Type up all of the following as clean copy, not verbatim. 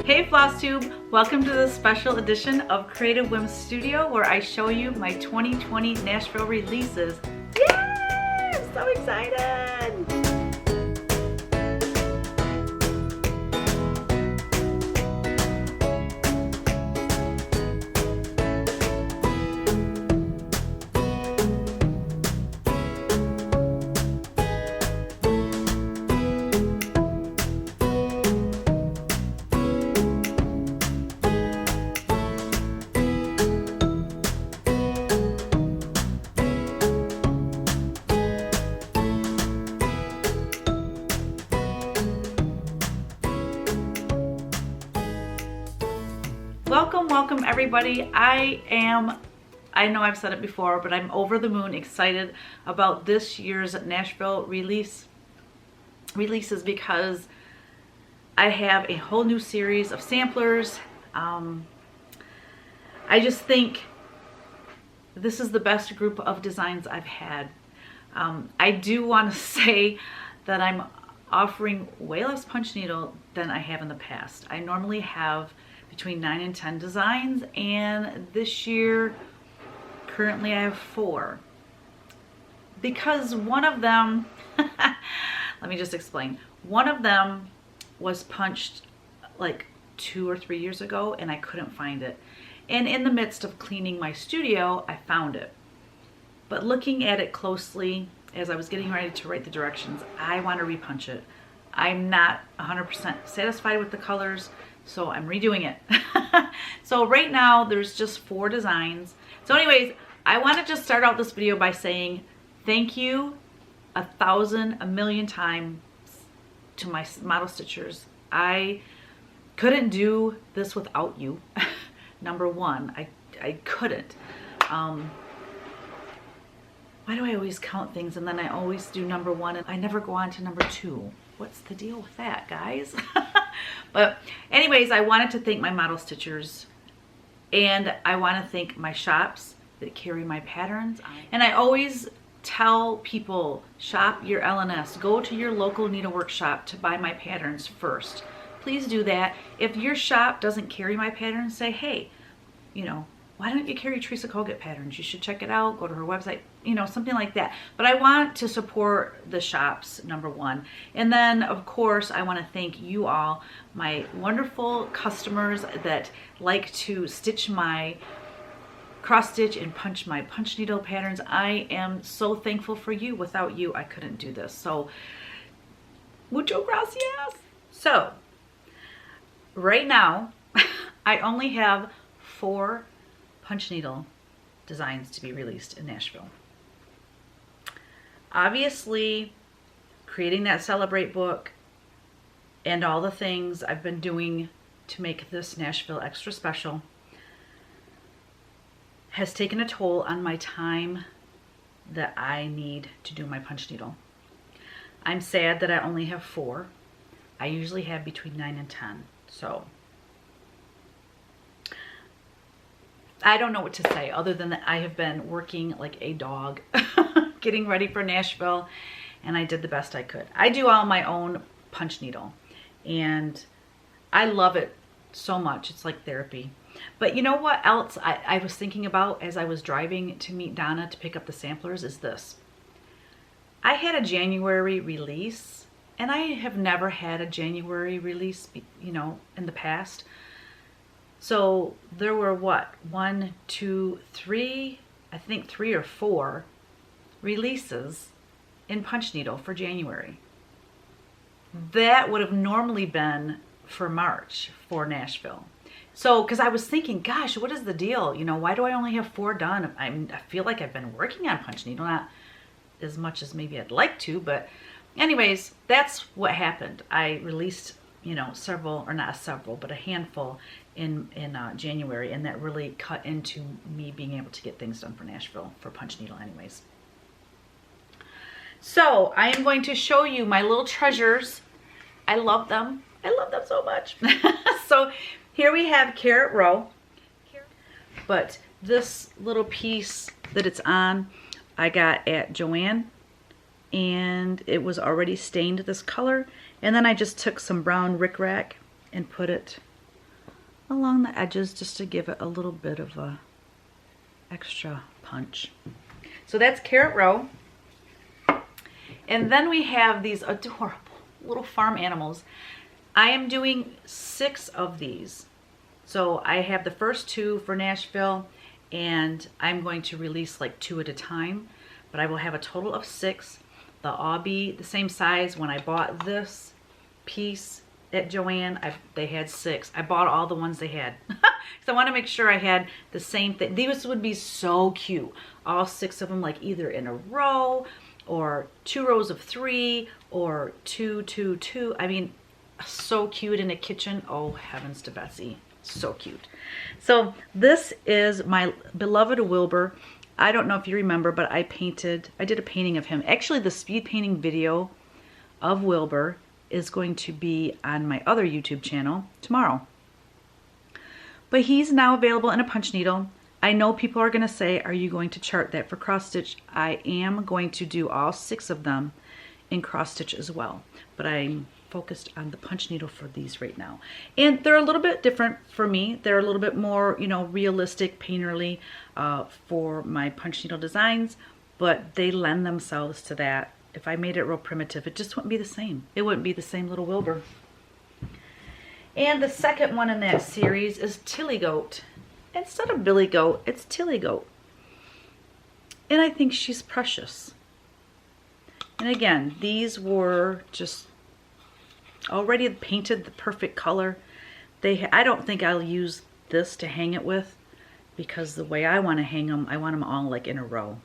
Hey Flosstube, welcome to the special edition of Creative Whims Studio where I show you my 2020 Nashville releases. Yay! I'm so excited! Welcome everybody. I know I've said it before, but I'm over the moon excited about this year's Nashville releases because I have a whole new series of samplers. I just think this is the best group of designs I've had. I do want to say that I'm offering way less punch needle than I have in the past. I normally have between 9 and 10 designs, and this year currently I have 4 because one of them let me just explain. One of them was punched like 2 or 3 years ago and I couldn't find it, and in the midst of cleaning my studio I found it, but looking at it closely as I was getting ready to write the directions, I want to repunch it. I'm not 100% satisfied with the colors, so I'm redoing it. So right now there's just 4 designs. So anyways, I want to just start out this video by saying thank you 1,000, a million times to my model stitchers. I couldn't do this without you. Number one, I couldn't. Why do I always count things and then I always do number 1 and I never go on to number 2? What's the deal with that, guys? But anyways, I wanted to thank my model stitchers, and I want to thank my shops that carry my patterns. And I always tell people, shop your LNS. Go to your local needlework shop to buy my patterns first. Please do that. If your shop doesn't carry my patterns, say, hey, you know, why don't you carry Teresa Colgate patterns? You should check it out. Go to her website, you know, something like that. But I want to support the shops, number 1. And then, of course, I want to thank you all, my wonderful customers that like to stitch my cross stitch and punch my punch needle patterns. I am so thankful for you. Without you, I couldn't do this. So, mucho gracias. So, right now, I only have 4 punch needle designs to be released in Nashville. Obviously, creating that Celebrate book and all the things I've been doing to make this Nashville extra special has taken a toll on my time that I need to do my punch needle. I'm sad that I only have 4. I usually have between 9 and 10. So I don't know what to say other than that I have been working like a dog getting ready for Nashville, and I did the best I could. I do all my own punch needle and I love it so much. It's like therapy. But you know what else I was thinking about as I was driving to meet Donna to pick up the samplers is this. I had a January release, and I have never had a January release, you know, in the past. So there were what, 1, 2, 3, I think 3 or 4 releases in punch needle for January. That would have normally been for March for Nashville. So, because I was thinking, gosh, what is the deal? You know, why do I only have 4 done? I feel like I've been working on punch needle, not as much as maybe I'd like to, but anyways, that's what happened. I released, you know, several, or not several, but a handful in January, and that really cut into me being able to get things done for Nashville for punch needle anyways. So I am going to show you my little treasures. I love them. I love them so much. So here we have Carrot Row, but this little piece that it's on I got at Joann, and it was already stained this color, and then I just took some brown rickrack and put it along the edges just to give it a little bit of a extra punch. So that's Carrot Row. And then we have these adorable little farm animals. I am doing 6 of these. So I have the first 2 for Nashville, and I'm going to release like 2 at a time, but I will have a total of 6. They'll all be the same size. When I bought this piece at Joann, they had 6. I bought all the ones they had. So I want to make sure I had the same thing. These would be so cute. All 6 of them, like either in a row or 2 rows of 3 or 2, 2, 2. I mean, so cute in a kitchen. Oh, heavens to Betsy. So cute. So this is my beloved Wilbur. I don't know if you remember, but I did a painting of him. Actually, the speed painting video of Wilbur is going to be on my other YouTube channel tomorrow. But he's now available in a punch needle. I know people are going to say, are you going to chart that for cross stitch? I am going to do all 6 of them in cross stitch as well. But I'm focused on the punch needle for these right now. And they're a little bit different for me. They're a little bit more, you know, realistic, painterly for my punch needle designs, but they lend themselves to that. If I made it real primitive, it just wouldn't be the same. It wouldn't be the same little Wilbur. And the second one in that series is Tilly Goat. Instead of Billy Goat, it's Tilly Goat. And I think she's precious. And again, these were just already painted the perfect color. I don't think I'll use this to hang it with, because the way I want to hang them, I want them all like in a row.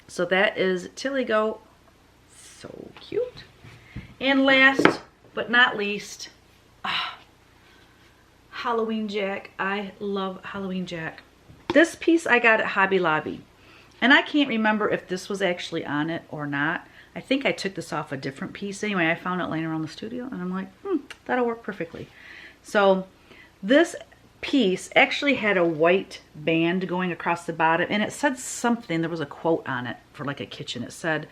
So that is Tilly Goat. So cute. And last but not least, Halloween Jack. I love Halloween Jack. This piece I got at Hobby Lobby, and I can't remember if this was actually on it or not. I think I took this off a different piece. Anyway, I found it laying around the studio, and I'm like, that'll work perfectly. So this piece actually had a white band going across the bottom, and it said something. There was a quote on it for like a kitchen. It said,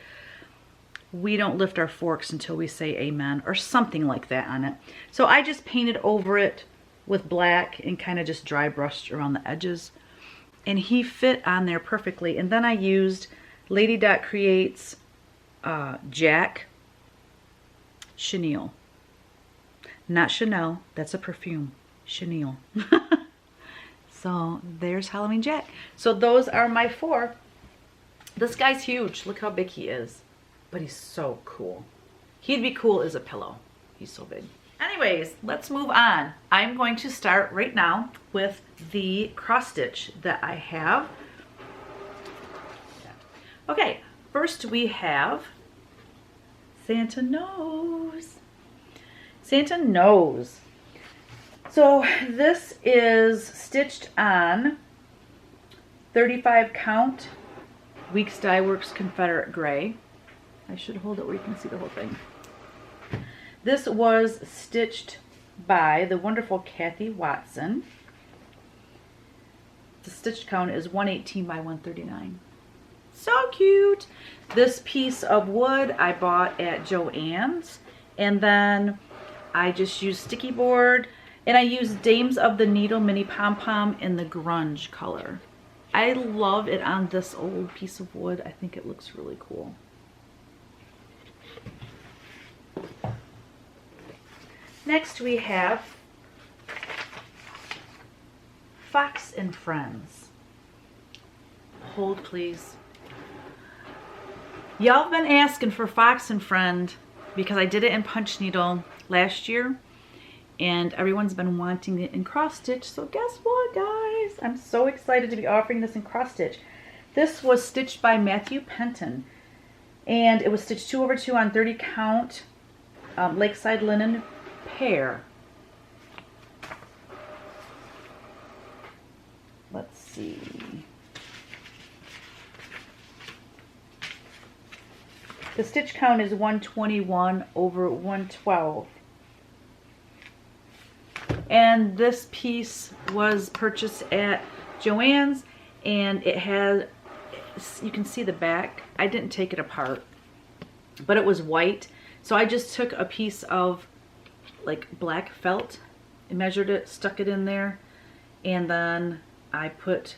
"We don't lift our forks until we say amen," or something like that on it. So I just painted over it with black and kind of just dry brushed around the edges, and he fit on there perfectly. And then I used Lady Dot Creates Jack Chenille. Not Chanel, that's a perfume. Chenille. So there's Halloween Jack. So those are my 4. This guy's huge. Look how big he is. But he's so cool. He'd be cool as a pillow. He's so big. Anyways, let's move on. I'm going to start right now with the cross stitch that I have. Okay, first we have Santa Nose. Santa Nose. So this is stitched on 35 count Weeks Dye Works Confederate Gray. I should hold it where you can see the whole thing. This was stitched by the wonderful Kathy Watson. The stitch count is 118 by 139. So cute. This piece of wood I bought at Joann's, and then I just used sticky board, and I used Dames of the Needle Mini Pom Pom in the grunge color. I love it on this old piece of wood. I think it looks really cool. Next we have Fox and Friends. Hold please. Y'all have been asking for Fox and Friend because I did it in punch needle last year, and everyone's been wanting it in cross stitch. So guess what, guys? I'm so excited to be offering this in cross stitch. This was stitched by Matthew Penton, and it was stitched 2/2 on 30 count Lakeside linen pair. Let's see. The stitch count is 121 over 112. And this piece was purchased at Joann's, and it had, you can see the back. I didn't take it apart, but it was white. So I just took a piece of like black felt measured it, stuck it in there, and then I put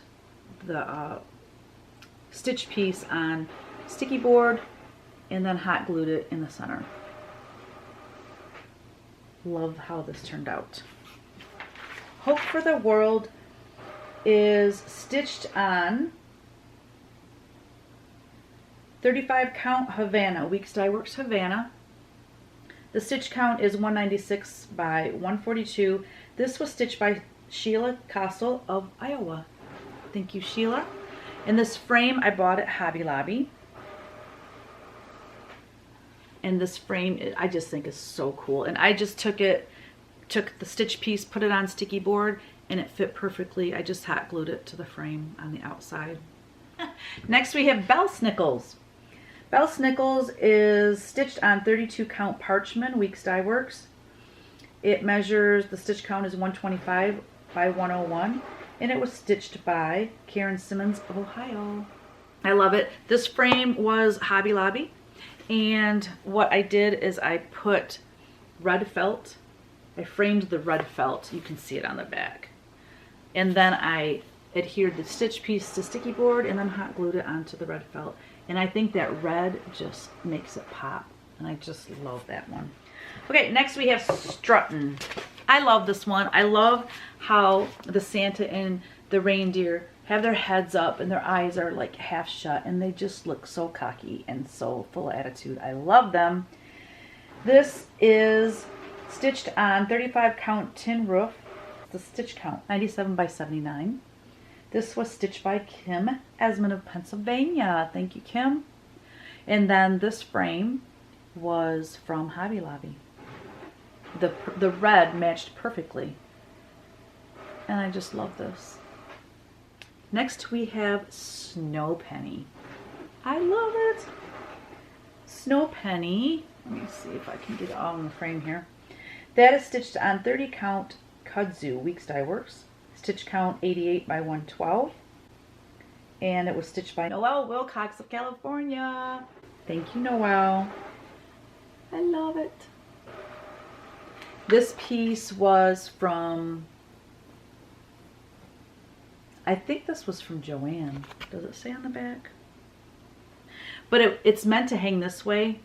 the stitch piece on sticky board and then hot glued it in the center. Love how this turned out. Hope for the World is stitched on 35 count Havana, Weeks Dye Works Havana. The stitch count is 196 by 142. This was stitched by Sheila Castle of Iowa. Thank you, Sheila. And this frame I bought at Hobby Lobby. And this frame, I just think is so cool. And I just took the stitch piece, put it on sticky board, and it fit perfectly. I just hot glued it to the frame on the outside. Next we have Belle Snickles. Belle Snickles is stitched on 32 count parchment, Weeks Dye Works. It measures, the stitch count is 125 by 101, and it was stitched by Karen Simmons of Ohio. I love it. This frame was Hobby Lobby, and what I did is I put red felt. I framed the red felt. You can see it on the back. And then I adhered the stitch piece to sticky board and then hot glued it onto the red felt. And I think that red just makes it pop. And I just love that one. Okay, next we have Struttin'. I love this one. I love how the Santa and the reindeer have their heads up and their eyes are like half shut. And they just look so cocky and so full of attitude. I love them. This is stitched on 35 count tin roof. The stitch count, 97 by 79. This was stitched by Kim Esmond of Pennsylvania. Thank you, Kim. And then this frame was from Hobby Lobby. The red matched perfectly. And I just love this. Next we have Snow Penny. I love it. Snow Penny. Let me see if I can get it all in the frame here. That is stitched on 30 count kudzu, Weeks Dye Works. Stitch count 88 by 112. And it was stitched by Noelle Wilcox of California. Thank you, Noelle. I love it. This piece was from, I think this was from Joanne. Does it say on the back? But it's meant to hang this way.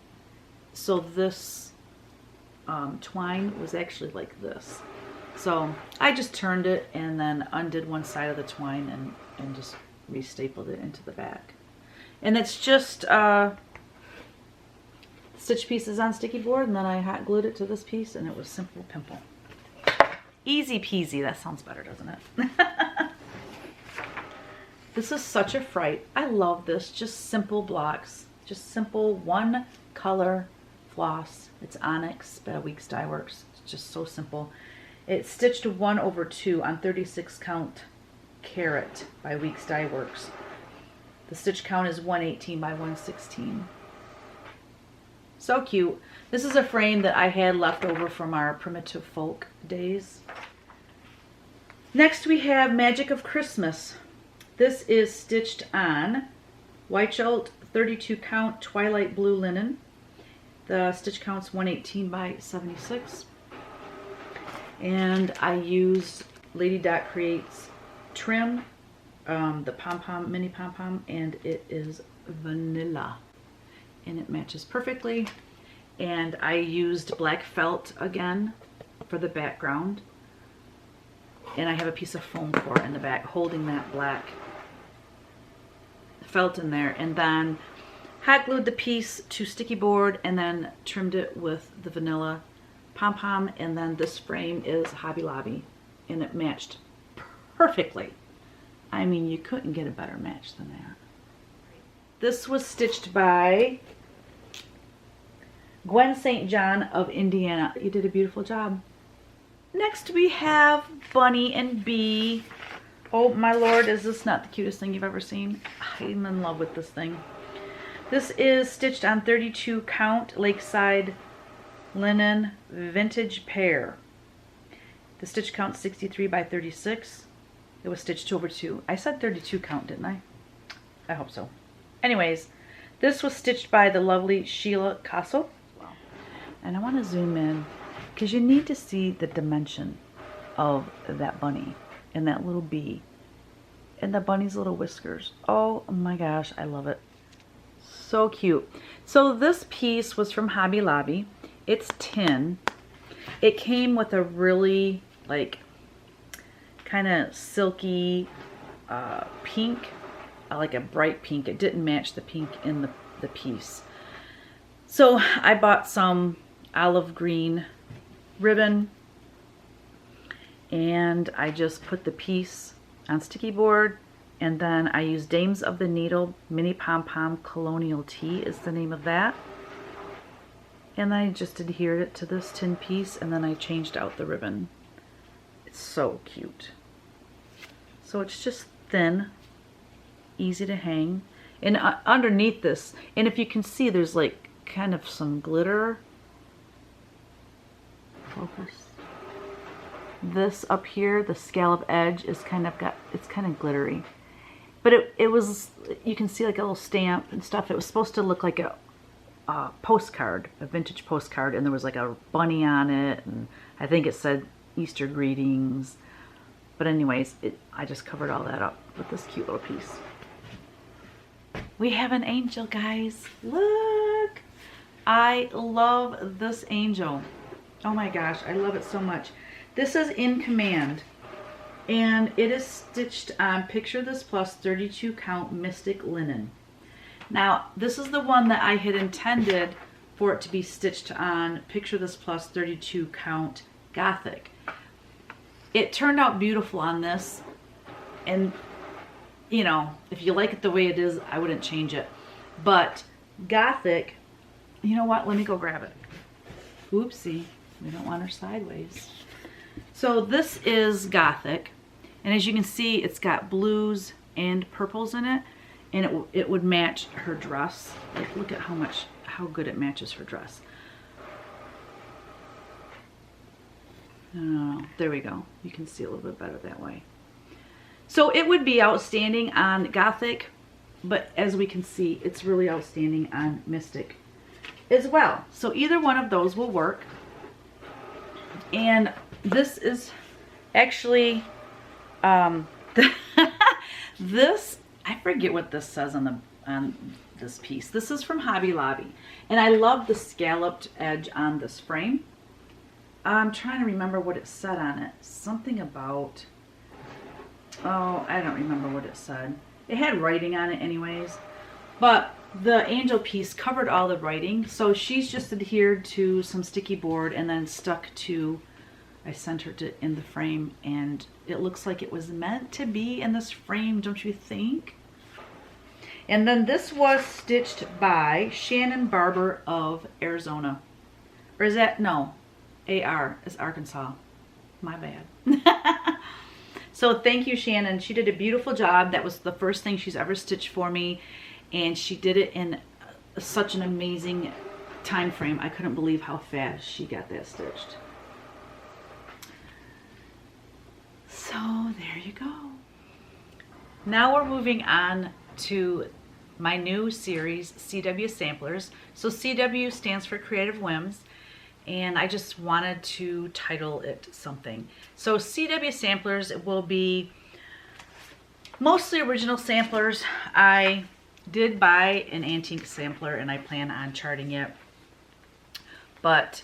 So this twine was actually like this. So I just turned it and then undid one side of the twine and just restapled it into the back. And it's just stitch pieces on sticky board, and then I hot glued it to this piece, and it was simple pimple. Easy peasy. That sounds better, doesn't it? This is such a fright. I love this. Just simple blocks. Just simple one color floss. It's Onyx by Weeks Dye Works. It's just so simple. It's stitched 1/2 on 36 count Carrot by Weeks Dye Works. The stitch count is 118 by 116. So cute. This is a frame that I had left over from our primitive folk days. Next we have Magic of Christmas. This is stitched on Weichelt 32 count Twilight Blue Linen. The stitch count's 118 by 76. And I used Lady Dot Creates trim, the pom-pom, mini pom-pom, and it is vanilla. And it matches perfectly. And I used black felt again for the background. And I have a piece of foam core in the back holding that black felt in there. And then hot glued the piece to sticky board and then trimmed it with the vanilla pom-pom. And then this frame is Hobby Lobby, and it matched perfectly. I mean, you couldn't get a better match than that. This was stitched by Gwen St. John of Indiana. You did a beautiful job. Next we have Bunny and Bee. Oh my lord, is this not the cutest thing you've ever seen? I'm in love with this thing. This is stitched on 32 count Lakeside Linen Vintage Pear. The stitch count 63 by 36. It was stitched 2/2. I said 32 count, didn't I? I hope so. Anyways, this was stitched by the lovely Sheila Castle. And I want to zoom in because you need to see the dimension of that bunny and that little bee and the bunny's little whiskers. Oh my gosh, I love it. So cute. So this piece was from Hobby Lobby. It's tin. It came with a really like kind of silky pink, like a bright pink. It didn't match the pink in the piece. So I bought some olive green ribbon and I just put the piece on sticky board, and then I used Dames of the Needle Mini Pom Pom Colonial Tea is the name of that. And I just adhered it to this tin piece, and then I changed out the ribbon. It's so cute. So it's just thin, easy to hang. And underneath this, and if you can see, there's like kind of some glitter. Focus. This up here, the scallop edge is kind of it's kind of glittery. But it was, you can see like a little stamp and stuff. It was supposed to look like a postcard, a vintage postcard, and there was like a bunny on it, and I think it said Easter greetings. But anyways, I just covered all that up with this cute little piece. We have an angel, guys. Look! I love this angel. Oh my gosh, I love it so much. This is In Command, and it is stitched on Picture This Plus 32 count Mystic Linen. Now, this is the one that I had intended for it to be stitched on Picture This Plus 32 count Gothic. It turned out beautiful on this, and you know, if you like it the way it is, I wouldn't change it. But Gothic, you know what? Let me go grab it. Oopsie, we don't want her sideways. So this is Gothic, and as you can see, it's got blues and purples in it, and it would match her dress. Like, look at how good it matches her dress. Oh, there we go. You can see a little bit better that way. So it would be outstanding on Gothic, but as we can see, it's really outstanding on Mystic as well. So either one of those will work. And this is actually, this, I forget what this says on this piece. This is from Hobby Lobby, and I love the scalloped edge on this frame. I'm trying to remember what it said on it. Something about, oh, I don't remember what it said. It had writing on it anyways, but the angel piece covered all the writing, so she's just adhered to some sticky board and then stuck to, I sent her to in the frame, and it looks like it was meant to be in this frame, don't you think? And then this was stitched by Shannon Barber of Arizona. Or is that, no, AR is Arkansas. My bad. So thank you, Shannon. She did a beautiful job. That was the first thing she's ever stitched for me, and she did it in such an amazing time frame. I couldn't believe how fast she got that stitched. So there you go. Now we're moving on to my new series, CW Samplers. So CW stands for Creative Whims, and I just wanted to title it something. So CW Samplers, it will be mostly original samplers. I did buy an antique sampler and I plan on charting it, but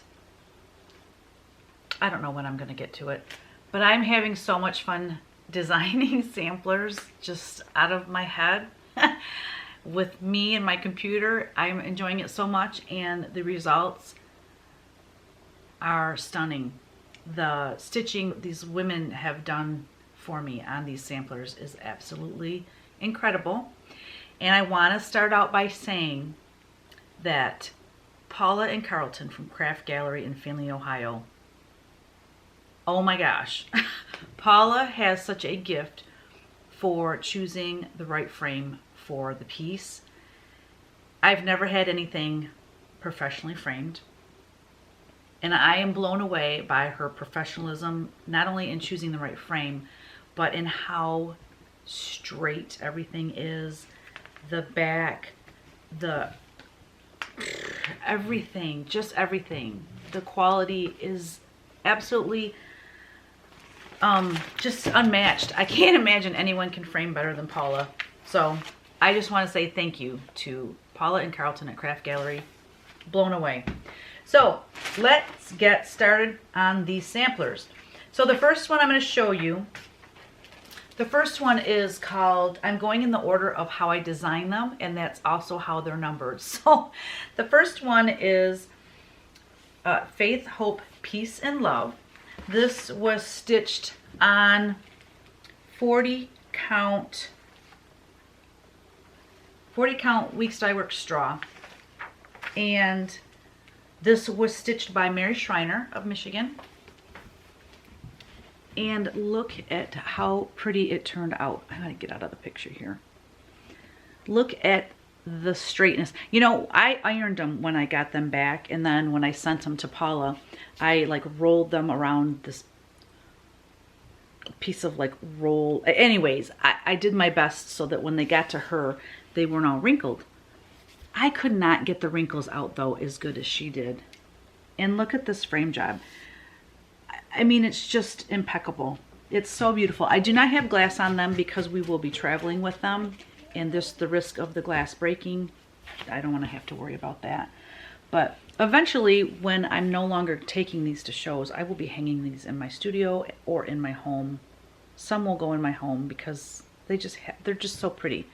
I don't know when I'm going to get to it. But I'm having so much fun designing samplers just out of my head with me and my computer. I'm enjoying it so much, and the results are stunning. The stitching these women have done for me on these samplers is absolutely incredible. And I want to start out by saying that Paula and Carlton from Craft Gallery in Findlay, Ohio, oh my gosh, Paula has such a gift for choosing the right frame for the piece. I've never had anything professionally framed, and I am blown away by her professionalism, not only in choosing the right frame, but in how straight everything is, the back, the everything, just everything. The quality is absolutely Just unmatched. I can't imagine anyone can frame better than Paula. So I just want to say thank you to Paula and Carlton at Craft Gallery. Blown away. So let's get started on these samplers. So the first one I'm going to show you, the first one is called, I'm going in the order of how I design them, and that's also how they're numbered. So the first one is Faith, Hope, Peace, and Love. This was stitched on 40 count Weeks Dye Work straw, and this was stitched by Mary Schreiner of Michigan. And look at how pretty it turned out. I gotta get out of the picture here. Look at the straightness. You know, I ironed them when I got them back, and then when I sent them to Paula, I like rolled them around this piece of like roll. Anyways, I did my best so that when they got to her, they weren't all wrinkled. I could not get the wrinkles out though as good as she did. And look at this frame job. I mean, it's just impeccable. It's so beautiful. I do not have glass on them because we will be traveling with them, and there's the risk of the glass breaking. I don't want to have to worry about that. But eventually, when I'm no longer taking these to shows, I will be hanging these in my studio or in my home. Some will go in my home because they're just so pretty.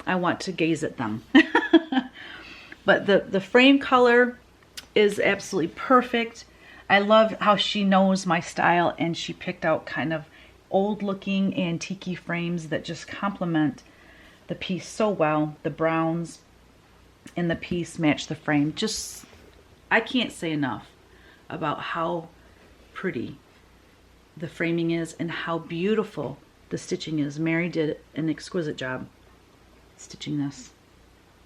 I want to gaze at them. But the frame color is absolutely perfect. I love how she knows my style, and she picked out kind of old looking antique frames that just complement the piece so well. The browns in the piece match the frame. Just, I can't say enough about how pretty the framing is and how beautiful the stitching is. Mary did an exquisite job stitching this.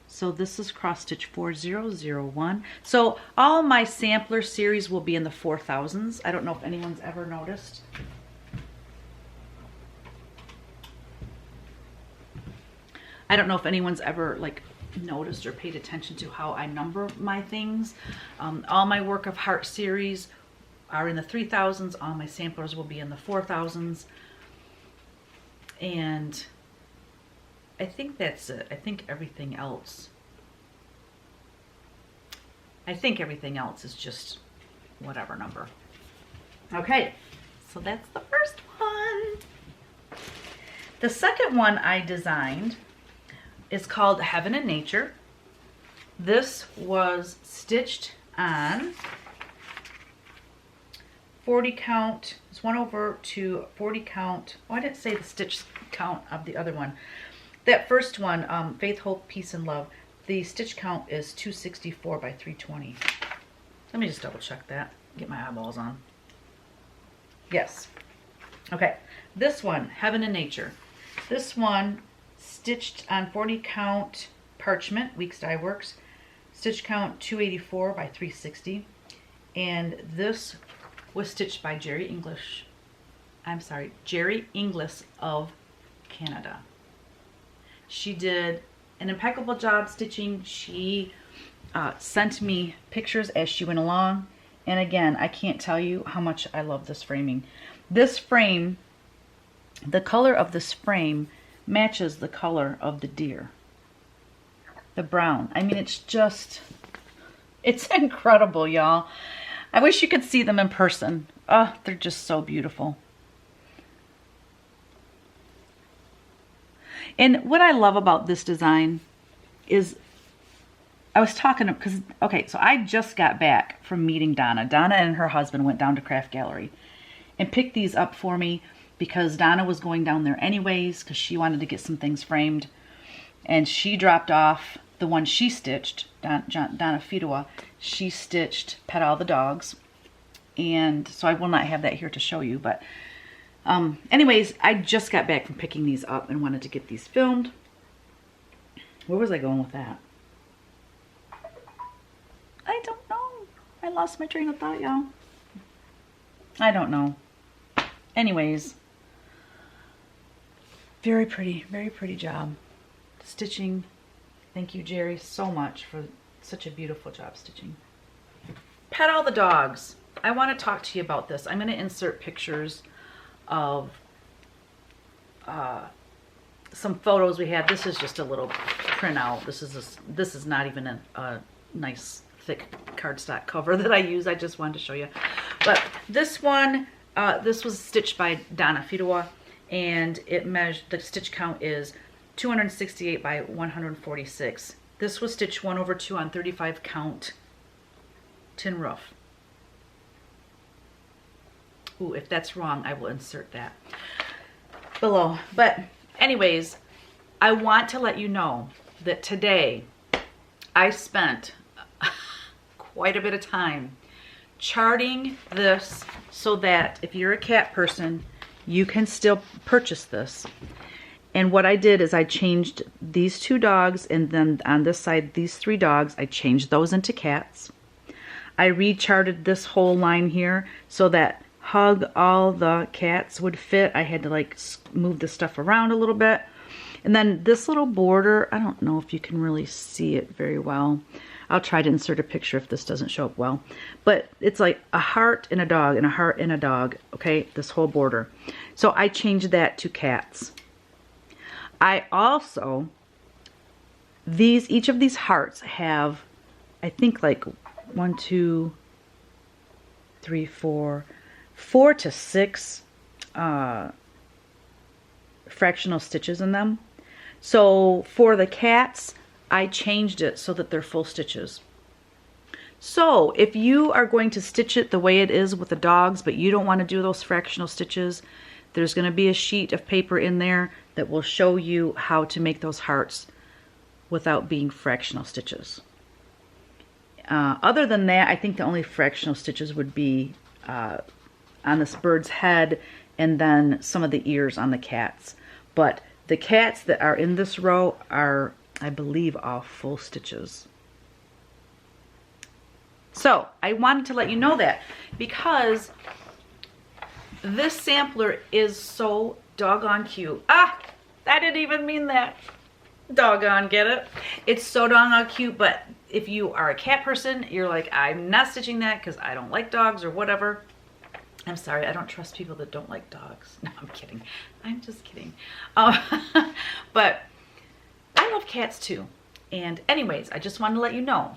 So this is cross stitch 4001. So all my sampler series will be in the 4000s. I don't know if anyone's ever noticed. I don't know if anyone's ever like noticed or paid attention to how I number my things. All my Work of Heart series are in the 3000s. All my samplers will be in the 4000s. And I think that's it. I think everything else is just whatever number. Okay, so that's the first one. The second one I designed is called Heaven and Nature. This was stitched on 40 count. It's 1 over to 40 count. Oh, I didn't say the stitch count of the other one. That first one, Faith, Hope, Peace, and Love, the stitch count is 264 by 320. Let me just double check that. Get my eyeballs on. Yes. Okay. This one, Heaven and Nature. This one stitched on 40 count parchment, Weeks Dye Works. Stitch count 284 by 360. And this was stitched by Jerry Inglis of Canada. She did an impeccable job stitching. She sent me pictures as she went along. And again, I can't tell you how much I love this framing. This frame, the color of this frame matches the color of the deer. The brown. I mean, it's incredible, y'all. I wish you could see them in person. Oh, they're just so beautiful. And what I love about this design is, I was talking to, because, okay, so I just got back from meeting Donna. Donna and her husband went down to Craft Gallery and picked these up for me because Donna was going down there anyways because she wanted to get some things framed. And she dropped off the one she stitched, Donna Fidowa. She stitched Pet All the Dogs. And so I will not have that here to show you, but anyways, I just got back from picking these up and wanted to get these filmed. Where was I going with that? I don't know. I lost my train of thought, y'all. I don't know. Anyways, very pretty job. Stitching. Thank you, Jerry, so much for such a beautiful job stitching. Pet All the Dogs. I want to talk to you about this. I'm going to insert pictures of some photos we had. This is just a little printout. This is not even a nice thick cardstock cover that I use. I just wanted to show you. But this one, this was stitched by Donna Fidowa, and it measured, the stitch count is 268 by 146. This was stitched 1/2 on 35 count tin roof. Ooh, if that's wrong, I will insert that below. But anyways, I want to let you know that today I spent quite a bit of time charting this so that if you're a cat person, you can still purchase this. And what I did is I changed these 2 dogs, and then on this side, these 3 dogs, I changed those into cats. I recharted this whole line here so that Hug all the cats would fit. I had to like move the stuff around a little bit. And then this little border, I don't know if you can really see it very well. I'll try to insert a picture if this doesn't show up well. But it's like a heart and a dog and a heart and a dog, okay? This whole border. So I changed that to cats. I also, each of these hearts have, I think like 1, 2, 3, 4 to 6 fractional stitches in them. So for the cats, I changed it so that they're full stitches. So if you are going to stitch it the way it is with the dogs, but you don't want to do those fractional stitches, there's going to be a sheet of paper in there that will show you how to make those hearts without being fractional stitches. Other than that, I think the only fractional stitches would be on this bird's head and then some of the ears on the cats. But the cats that are in this row are, I believe, all full stitches. So I wanted to let you know that because this sampler is so doggone cute. Ah, I didn't even mean that. Doggone, get it? It's so doggone cute, but if you are a cat person, you're like, I'm not stitching that because I don't like dogs or whatever. I'm sorry, I don't trust people that don't like dogs. No, I'm kidding. I'm just kidding. But I love cats too. And anyways, I just wanted to let you know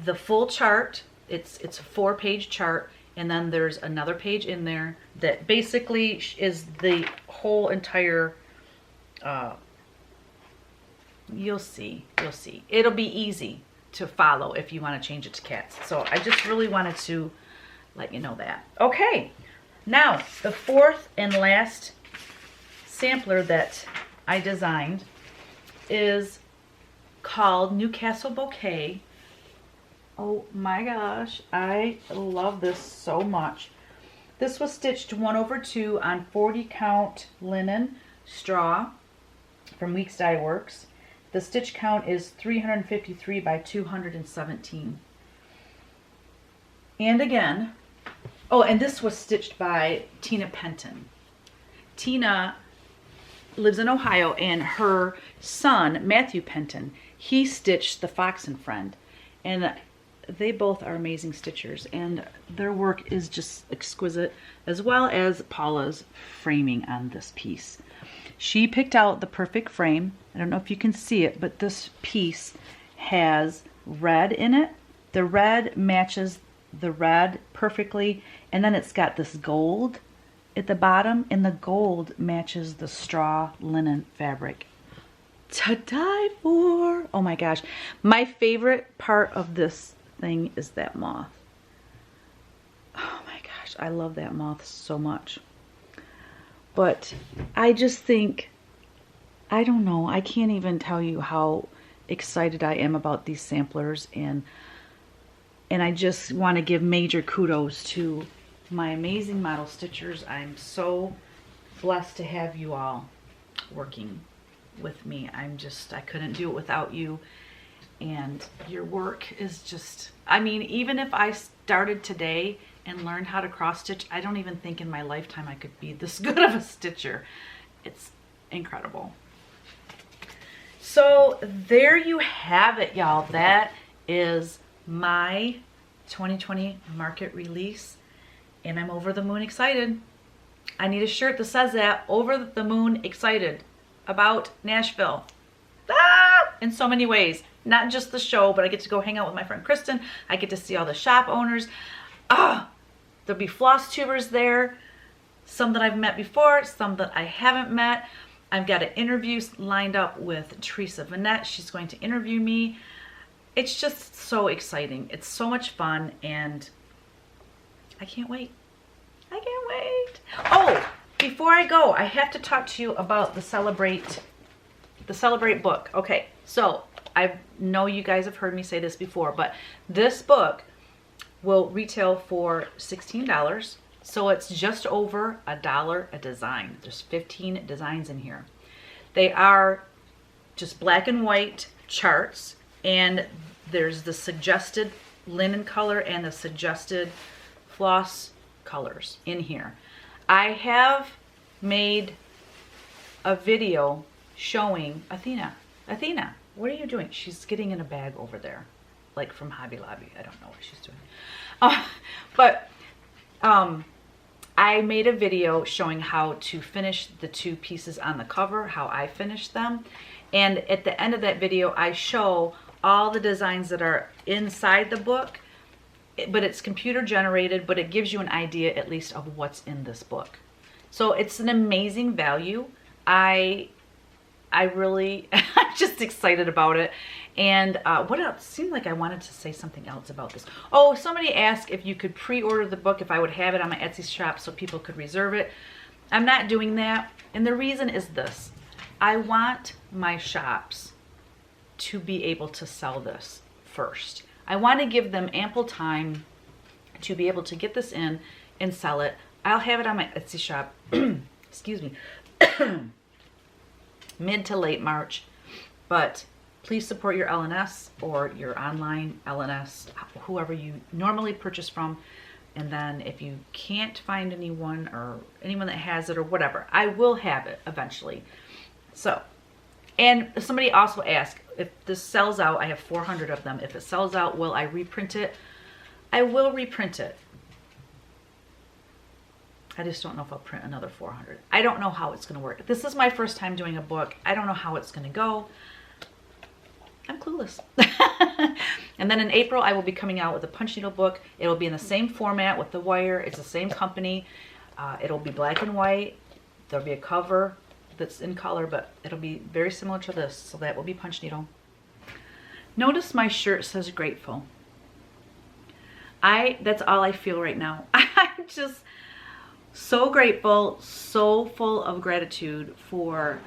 the full chart, it's a 4-page chart, and then there's another page in there that basically is the whole entire, you'll see. It'll be easy to follow if you want to change it to cats. So I just really wanted to let you know that. Okay, now the 4th and last sampler that I designed is called Newcastle Bouquet. Oh my gosh, I love this so much. This was stitched 1/2 on 40 count linen straw from Weeks Dye Works. The stitch count is 353 by 217. And again, oh, and this was stitched by Tina Penton. Tina lives in Ohio, and her son, Matthew Penton, he stitched the Fox and Friend. And they both are amazing stitchers, and their work is just exquisite, as well as Paula's framing on this piece. She picked out the perfect frame. I don't know if you can see it, but this piece has red in it. The red matches the red perfectly, and then it's got this gold at the bottom, and the gold matches the straw linen fabric. To die for! Oh my gosh. My favorite part of this thing is that moth. Oh my gosh, I love that moth so much. But I just think, I don't know, I can't even tell you how excited I am about these samplers, and I just want to give major kudos to my amazing model stitchers. I'm so blessed to have you all working with me. I couldn't do it without you, and your work is just, I mean, even if I started today and learned how to cross stitch, I don't even think in my lifetime I could be this good of a stitcher. It's incredible. So there you have it, y'all. That is my 2020 market release, and I'm over the moon excited. I need a shirt that says that. Over the moon excited about Nashville. In so many ways. Not just the show, but I get to go hang out with my friend Kristen. I get to see all the shop owners. There'll be Flosstubers there. Some that I've met before, some that I haven't met. I've got an interview lined up with Teresa Vanette. She's going to interview me. It's just so exciting. It's so much fun, and I can't wait. I can't wait. Oh, before I go, I have to talk to you about the Celebrate book. Okay, so I know you guys have heard me say this before, but this book will retail for $16. So it's just over $1 a design. There's 15 designs in here. They are just black and white charts, and there's the suggested linen color and the suggested floss colors in here. I have made a video showing Athena, what are you doing? She's getting in a bag over there, like from Hobby Lobby. I don't know what she's doing. I made a video showing how to finish the two pieces on the cover, how I finished them. And at the end of that video, I show all the designs that are inside the book, but it's computer generated, but it gives you an idea at least of what's in this book. So it's an amazing value. I really, I'm just excited about it. And what else? Seemed like I wanted to say something else about this. Oh, somebody asked if you could pre-order the book, if I would have it on my Etsy shop so people could reserve it. I'm not doing that. And the reason is this. I want my shops to be able to sell this first. I want to give them ample time to be able to get this in and sell it. I'll have it on my Etsy shop, excuse me, mid to late March, but please support your LNS or your online LNS, whoever you normally purchase from. And then if you can't find anyone or anyone that has it or whatever, I will have it eventually. So, and somebody also asked if this sells out. I have 400 of them. If it sells out, will I reprint it? I will reprint it. I just don't know if I'll print another 400. I don't know how it's going to work. This is my first time doing a book. I don't know how it's going to go. I'm clueless. And then in April, I will be coming out with a punch needle book. It'll be in the same format with the wire. It's the same company. It'll be black and white. There'll be a cover that's in color, but it'll be very similar to this. So that will be punch needle. Notice my shirt says grateful. That's all I feel right now. I'm just so grateful, so full of gratitude for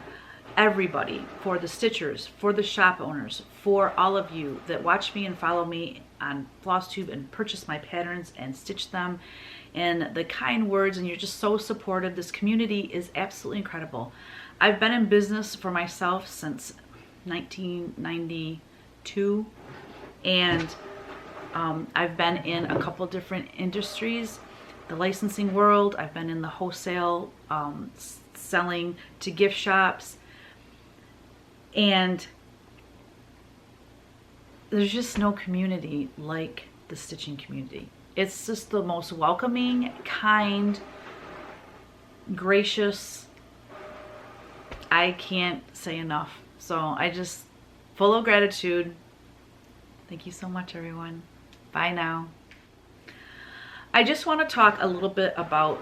everybody, for the stitchers, for the shop owners, for all of you that watch me and follow me on Flosstube and purchase my patterns and stitch them, and the kind words, and you're just so supportive. This community is absolutely incredible. I've been in business for myself since 1992, and I've been in a couple different industries. The licensing world, I've been in the wholesale, selling to gift shops, and there's just no community like the stitching community. It's just the most welcoming, kind, gracious. I can't say enough. So I just, full of gratitude. Thank you so much, everyone. Bye now. I just want to talk a little bit about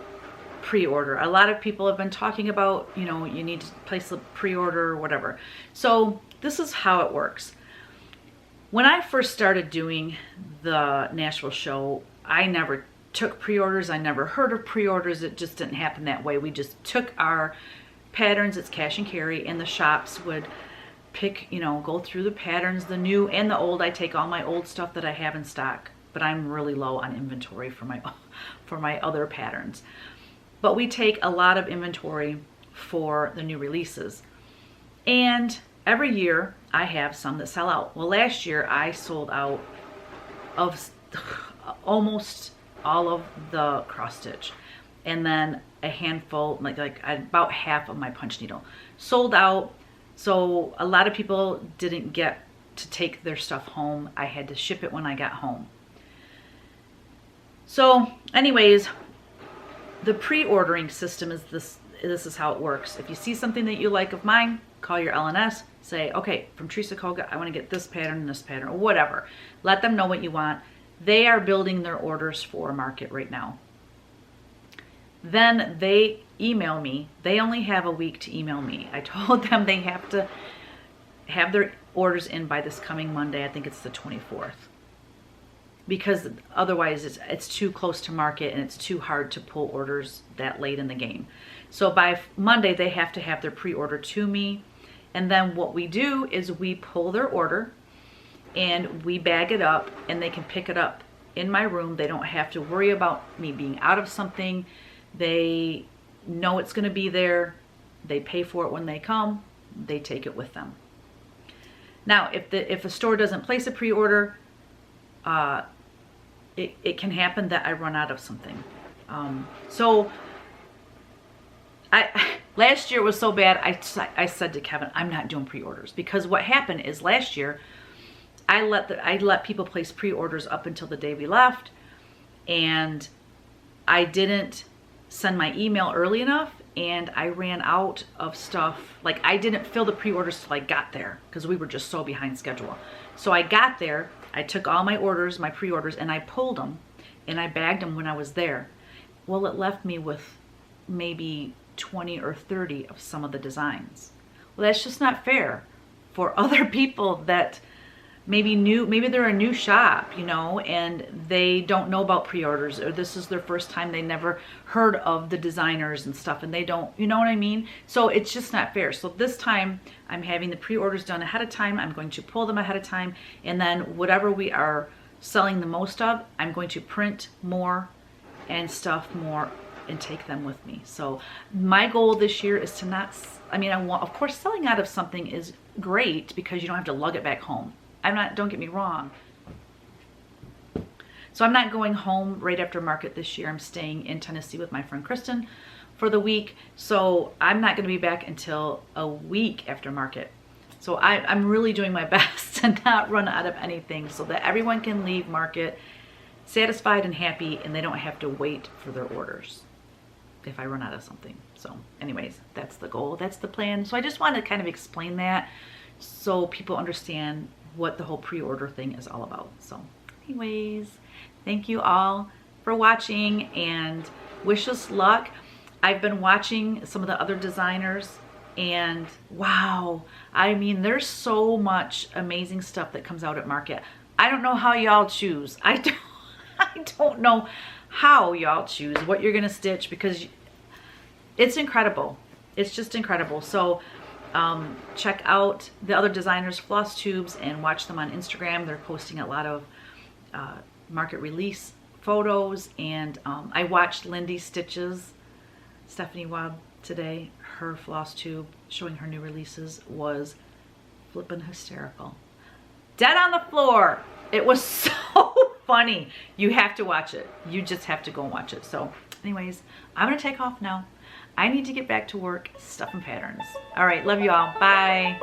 pre-order. A lot of people have been talking about, you know, you need to place a pre-order or whatever. So this is how it works. When I first started doing the Nashville show, I never took pre-orders. I never heard of pre-orders. It just didn't happen that way. We just took our patterns, it's cash and carry, and the shops would pick, you know, go through the patterns, the new and the old. I take all my old stuff that I have in stock, but I'm really low on inventory for my other patterns. But we take a lot of inventory for the new releases. And every year I have some that sell out. Well, last year I sold out of almost all of the cross stitch, and then a handful, like about half of my punch needle sold out. So a lot of people didn't get to take their stuff home. I had to ship it when I got home. So anyways, the pre-ordering system is this is how it works. If you see something that you like of mine, call your LNS, say, okay, from Teresa Koga, I want to get this pattern and this pattern, or whatever. Let them know what you want. They are building their orders for Market right now. Then they email me. They only have a week to email me. I told them they have to have their orders in by this coming Monday. I think it's the 24th. Because otherwise it's too close to Market and it's too hard to pull orders that late in the game. So by Monday, they have to have their pre-order to me. And then what we do is we pull their order and we bag it up, and they can pick it up in my room. They don't have to worry about me being out of something. They know it's going to be there. They pay for it when they come. They take it with them. Now, if a store doesn't place a pre-order, it can happen that I run out of something. Last year was so bad, I said to Kevin, I'm not doing pre-orders, because what happened is last year I let people place pre-orders up until the day we left, and I didn't send my email early enough, and I ran out of stuff. Like, I didn't fill the pre-orders till I got there because we were just so behind schedule. So I got there, I took all my orders, my pre-orders, and I pulled them and I bagged them when I was there. Well, it left me with maybe 20 or 30 of some of the designs. Well, that's just not fair for other people that maybe they're a new shop, you know, and they don't know about pre-orders, or this is their first time, they never heard of the designers and stuff, and they don't, you know what I mean? So it's just not fair. So this time I'm having the pre-orders done ahead of time. I'm going to pull them ahead of time, and then whatever we are selling the most of, I'm going to print more and stuff more and take them with me. So my goal this year is to not, of course, selling out of something is great because you don't have to lug it back home. Don't get me wrong. So I'm not going home right after Market this year. I'm staying in Tennessee with my friend Kristen for the week. So I'm not going to be back until a week after Market. So I'm really doing my best to not run out of anything so that everyone can leave Market satisfied and happy, and they don't have to wait for their orders if I run out of something. So anyways, that's the goal. That's the plan. So I just wanted to kind of explain that so people understand what the whole pre-order thing is all about. So anyways, thank you all for watching and wish us luck. I've been watching some of the other designers, and wow, I mean, there's so much amazing stuff that comes out at Market. I don't know how y'all choose. I don't know how y'all choose what you're gonna stitch, because it's incredible. It's just incredible. So check out the other designers' Flosstubes and watch them on Instagram. They're posting a lot of Market release photos, and I watched Lindy Stitches, Stephanie Webb, today. Her Flosstube showing her new releases was flippin' hysterical. Dead on the floor. It was so funny. You have to watch it. You just have to go and watch it. So anyways, I'm gonna take off now. I need to get back to work stuffing patterns. All right, love you all. Bye.